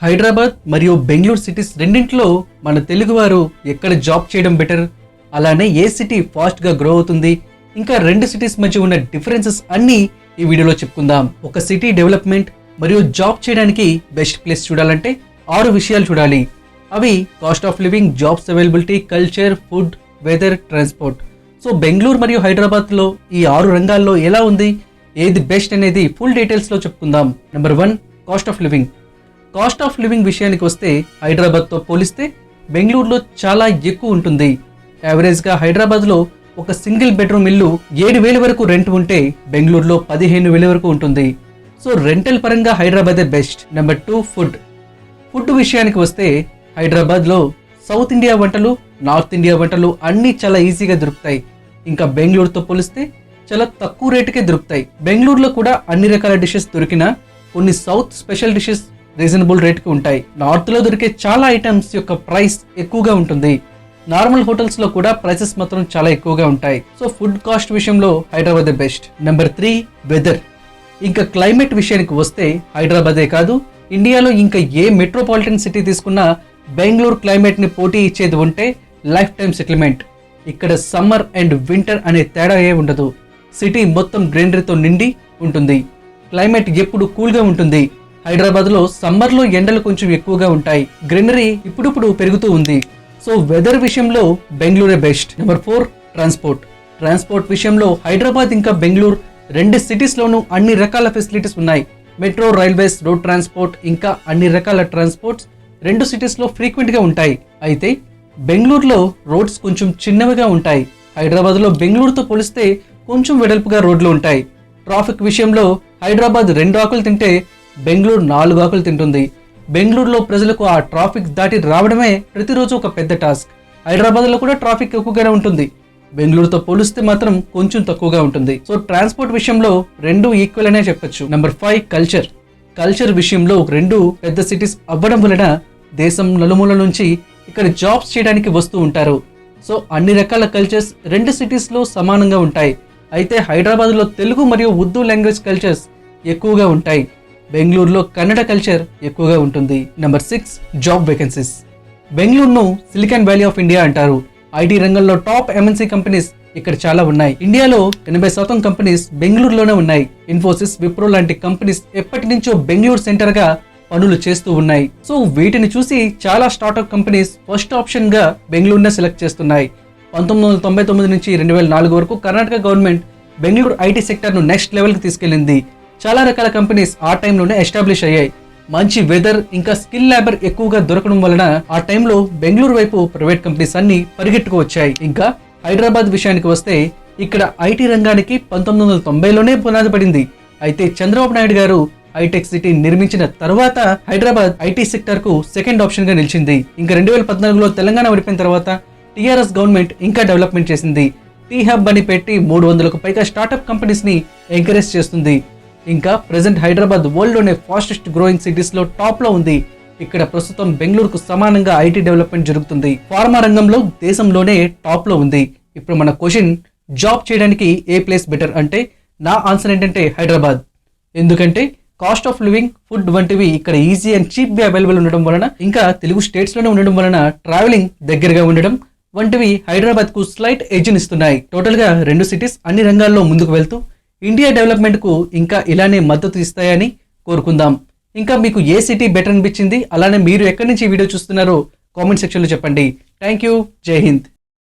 హైదరాబాద్ మరియు బెంగళూరు సిటీస్ రెండింటిలో మన తెలుగువారు ఎక్కడ జాబ్ చేయడం బెటర్, అలానే ఏ సిటీ ఫాస్ట్గా గ్రో అవుతుంది, ఇంకా రెండు సిటీస్ మధ్య ఉన్న డిఫరెన్సెస్ అన్నీ ఈ వీడియోలో చెప్పుకుందాం. ఒక సిటీ డెవలప్మెంట్ మరియు జాబ్ చేయడానికి బెస్ట్ ప్లేస్ చూడాలంటే 6 విషయాలు చూడాలి. అవి cost of living, jobs availability, culture, food, weather, transport. So Bengaluru మరియు హైదరాబాద్లో ఈ 6 రంగాల్లో ఎలా ఉంది, ఏది బెస్ట్ అనేది ఫుల్ డీటెయిల్స్లో చెప్పుకుందాం. Number 1, cost of living. Cost of living విషయానికి వస్తే హైదరాబాద్తో పోలిస్తే బెంగళూరులో చాలా ఎక్కువ ఉంటుంది. యావరేజ్గా హైదరాబాద్లో ఒక సింగిల్ బెడ్రూమ్ ఇల్లు 7,000 వరకు రెంట్ ఉంటే బెంగళూరులో 15,000 వరకు ఉంటుంది. సో రెంటల్ పరంగా హైదరాబాదే బెస్ట్. నెంబర్ 2, ఫుడ్ విషయానికి వస్తే హైదరాబాద్లో సౌత్ ఇండియా వంటలు, నార్త్ ఇండియా వంటలు అన్నీ చాలా ఈజీగా దొరుకుతాయి. ఇంకా బెంగళూరుతో పోలిస్తే చాలా తక్కువ రేటుకే దొరుకుతాయి. బెంగళూరులో కూడా అన్ని రకాల డిషెస్ దొరికినా కొన్ని సౌత్ స్పెషల్ డిషెస్ రీజనబుల్ రేట్కి ఉంటాయి. నార్త్లో దొరికే చాలా ఐటమ్స్ యొక్క ప్రైస్ ఎక్కువగా ఉంటుంది. నార్మల్ హోటల్స్లో కూడా ప్రైసెస్ మాత్రం చాలా ఎక్కువగా ఉంటాయి. సో ఫుడ్ కాస్ట్ విషయంలో హైదరాబాదే బెస్ట్. Number 3, weather. ఇంకా క్లైమేట్ విషయానికి వస్తే హైదరాబాదే కాదు, ఇండియాలో ఇంకా ఏ మెట్రోపాలిటన్ సిటీ తీసుకున్నా బెంగళూరు క్లైమేట్ని పోటీ ఇచ్చేది ఉంటే లైఫ్ టైం సెటిల్మెంట్. ఇక్కడ సమ్మర్ అండ్ వింటర్ అనే తేడా ఏ ఉండదు. సిటీ మొత్తం గ్రీనరీతో నిండి ఉంటుంది. క్లైమేట్ ఎప్పుడు కూల్గా ఉంటుంది. హైదరాబాద్లో సమ్మర్లో ఎండలు కొంచెం ఎక్కువగా ఉంటాయి. గ్రీనరీ ఇప్పుడిప్పుడు పెరుగుతూ ఉంది. సో వెదర్ విషయంలో బెంగళూరే బెస్ట్. నెంబర్ 4, ట్రాన్స్పోర్ట్ విషయంలో హైదరాబాద్ ఇంకా బెంగళూరు రెండు సిటీస్లోనూ అన్ని రకాల ఫెసిలిటీస్ ఉన్నాయి. మెట్రో, రైల్వేస్, రోడ్ ట్రాన్స్పోర్ట్ ఇంకా అన్ని రకాల ట్రాన్స్పోర్ట్స్ రెండు సిటీస్లో ఫ్రీక్వెంట్గా ఉంటాయి. అయితే బెంగళూరులో రోడ్స్ కొంచెం చిన్నవిగా ఉంటాయి. హైదరాబాద్లో బెంగళూరుతో పోలిస్తే కొంచెం వెడల్పుగా రోడ్లు ఉంటాయి. ట్రాఫిక్ విషయంలో హైదరాబాద్ 2 ఆకులు తింటే బెంగళూరు 4 ఆకులు తింటుంది. బెంగళూరులో ప్రజలకు ఆ ట్రాఫిక్ దాటి రావడమే ప్రతిరోజు ఒక పెద్ద టాస్క్. హైదరాబాద్లో కూడా ట్రాఫిక్ ఎక్కువగానే ఉంటుంది. బెంగళూరుతో పోలిస్తే మాత్రం కొంచెం తక్కువగా ఉంటుంది. సో ట్రాన్స్పోర్ట్ విషయంలో రెండు ఈక్వల్ అనే చెప్పొచ్చు. నెంబర్ 5, కల్చర్ విషయంలో రెండు పెద్ద సిటీస్ అవ్వడం వలన దేశం నలుమూల నుంచి ఇక్కడ జాబ్స్ చేయడానికి వస్తూ ఉంటారు. సో అన్ని రకాల కల్చర్స్ రెండు సిటీస్లో సమానంగా ఉంటాయి. అయితే హైదరాబాద్లో తెలుగు మరియు ఉర్దూ లాంగ్వేజ్ కల్చర్స్ ఎక్కువగా ఉంటాయి. బెంగళూరులో కన్నడ కల్చర్ ఎక్కువగా ఉంటుంది. Number 6, job vacancies. బెంగళూరును సిలికాన్ వ్యాలీ ఆఫ్ ఇండియా అంటారు. ఐటీ రంగంలో టాప్ ఎంఎన్సీ కంపెనీస్ ఇక్కడ చాలా ఉన్నాయి. ఇండియాలో 80% కంపెనీస్ బెంగళూరులోనే ఉన్నాయి. ఇన్ఫోసిస్, విప్రో లాంటి కంపెనీస్ ఎప్పటి నుంచో బెంగళూరు సెంటర్ గా పనులు చేస్తూ ఉన్నాయి. సో వీటిని చూసి చాలా స్టార్ట్అప్ కంపెనీస్ ఫస్ట్ ఆప్షన్ గా బెంగళూరునే సెలెక్ట్ చేస్తున్నాయి. 1999 నుంచి 2004 వరకు Karnataka government Bengaluru IT sector ను నెక్స్ట్ లెవెల్ కి తీసుకెళ్లింది. చాలా రకాల కంపెనీస్ ఆ టైంలోనే ఎస్టాబ్లిష్ అయ్యాయి. మంచి వెదర్ ఇంకా స్కిల్ లేబర్ ఎక్కువగా దొరకడం వలన ఆ టైంలో బెంగళూరు వైపు ప్రైవేట్ కంపెనీస్ అన్ని పరిగెట్టుకు వచ్చాయి. ఇంకా హైదరాబాద్ విషయానికి వస్తే ఇక్కడ ఐటీ రంగానికి 1990లోనే పునాది పడింది. అయితే చంద్రబాబు నాయుడు గారు హైటెక్ సిటీ నిర్మించిన తర్వాత హైదరాబాద్ ఐటీ సెక్టర్ కు సెకండ్ ఆప్షన్ గా నిలిచింది. ఇంకా 2014లో తెలంగాణ విడిపోయిన తర్వాత టీఆర్ఎస్ గవర్నమెంట్ ఇంకా డెవలప్మెంట్ చేసింది. టీ హబ్ అని పెట్టి 300కు పైగా స్టార్ట్అప్ కంపెనీస్ ని ఎంకరేజ్ చేస్తుంది. ఇంకా ప్రెసెంట్ హైదరాబాద్ వరల్డ్ లోనే ఫాస్టెస్ట్ గ్రోయింగ్ సిటీస్ లో టాప్ లో ఉంది. ఇక్కడ ప్రస్తుతం బెంగళూరుకు సమానంగా ఐటీ డెవలప్మెంట్ జరుగుతుంది. ఫార్మా రంగంలో దేశంలోనే టాప్ లో ఉంది. ఇప్పుడు మన క్వశ్చన్, జాబ్ చేయడానికి ఏ ప్లేస్ బెటర్ అంటే నా ఆన్సర్ ఏంటంటే హైదరాబాద్. ఎందుకంటే కాస్ట్ ఆఫ్ లివింగ్, ఫుడ్ వంటివి ఇక్కడ ఈజీ అండ్ చీప్ గా అవైలబుల్ ఉండడం వలన, ఇంకా తెలుగు స్టేట్స్ లోనే ఉండడం వలన ట్రావెలింగ్ దగ్గరగా ఉండడం వంటివి హైదరాబాద్ కు స్లైట్ ఎడ్జ్ ఇస్తున్నాయి. టోటల్ గా రెండు సిటీస్ అన్ని రంగాల్లో ముందుకు వెళ్తూ ఇండియా డెవలప్మెంట్ కు ఇంకా ఇలానే మద్దతు ఇస్తాయని కోరుకుందాం. ఇంకా మీకు ఏ సిటీ బెటర్ అనిపించింది, అలానే మీరు ఎక్కడి నుంచి వీడియో చూస్తున్నారో కామెంట్ సెక్షన్ లో చెప్పండి. Thank you. జై హింద్.